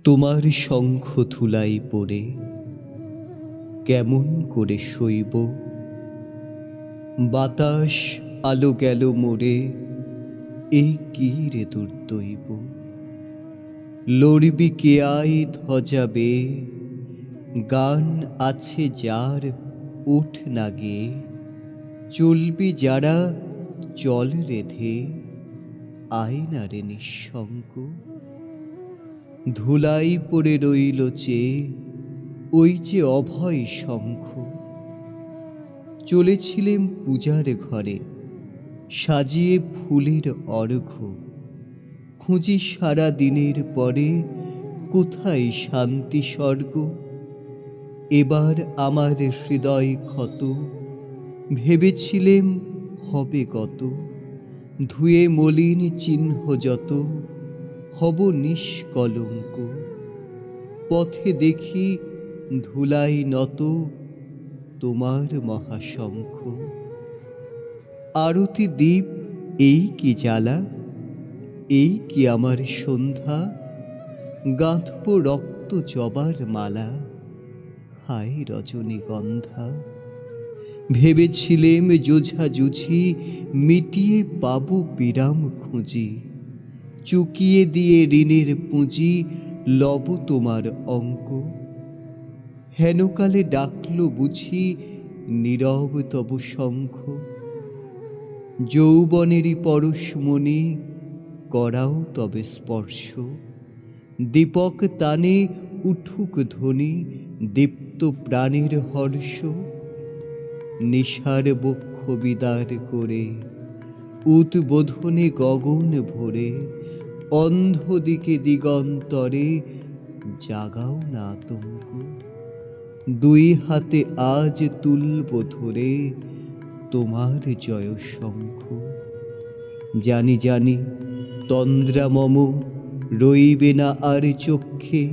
তোমার শঙ্খ ধুলাই পড়ে কেমন করে শৈব, বাতাস আলো গেল মোরে, এই কি রে দুর্দৈব। লড়বি কে আই ধ্বজাবে, গান আছে যার ওঠ না গে, চলবি যারা চল রেধে, আয় না রে নিঃশঙ্ক। ধুলাই পড়ে রইল চেয়ে ওই যে অভয় শঙ্খ, চলেছিলেম পূজার ঘরে সাজিয়ে ফুলের অর্ঘ্য, খুঁজি সারা দিনের পরে কোথায় শান্তি স্বর্গ। এবার আমার হৃদয় ক্ষত, ভেবেছিলেম হবে গত, ধুয়ে মলিন চিহ্ন যত, হব নিষ্কলঙ্ক। পথে দেখি ধুলাই নত তোমার মহাশঙ্খ। আরতি দ্বীপ এই কি জ্বালা, এই কি আমার সন্ধ্যা, গাঁথব রক্ত জবার মালা, হায় রজনীগন্ধা। ভেবেছিলেম জোঝা জুঝি মিটিয়ে পাবো বিরাম খুঁজি, চুকিয়ে দিয়ে ঋণের পুঁজি লব তোমার অঙ্ক। হেনকালে ডাকল বুঝি নীরব তব শঙ্খ, যৌবনেরই পরশমণি করাও তবে স্পর্শ। দীপক তানে উঠুক ধ্বনি, দীপ্ত প্রাণের হর্ষ। নিশার বক্ষ বিদার করে উদ্বোধনে গগন ভরে, অন্ধ দিকে দিগন্তরে জাগাও না আতঙ্ক। দুই হাতে আজ তুলব ধরে তোমার জয় শঙ্খ। জানি জানি তন্দ্রা মম রইবে না আর চক্ষে,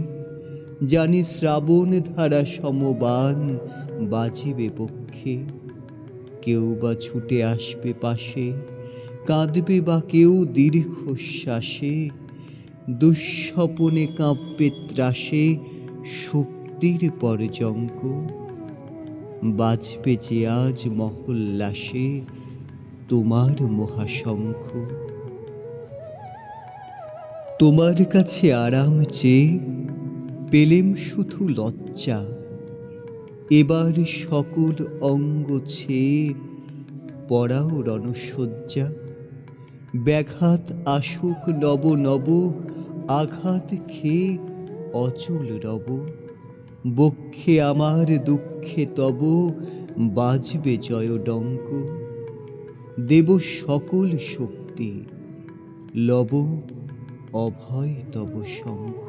জানি শ্রাবণ ধারা সমবান বাজিবে পক্ষে। কেউ বা ছুটে আসবে পাশে, কাঁদবে বা কেউ দীর্ঘশ্বাসে, দুঃস্বপনে কাঁপবে ত্রাসে শক্তির পরজঙ্ক। বাজবে যে আজ মহল্লাসে তোমার মহাশঙ্খ। তোমার কাছে আরাম চেয়ে পেলেম শুধু লজ্জা, এবার সকল অঙ্গ ছেয়ে পড়াও রণশয্যা। ব্যাঘাত আসুক নব নব, আঘাত খেয়ে অচল রব, বক্ষে আমার দুঃখে তব বাজবে জয়ডঙ্ক। দেব সকল শক্তি, লব অভয় তব শঙ্খ।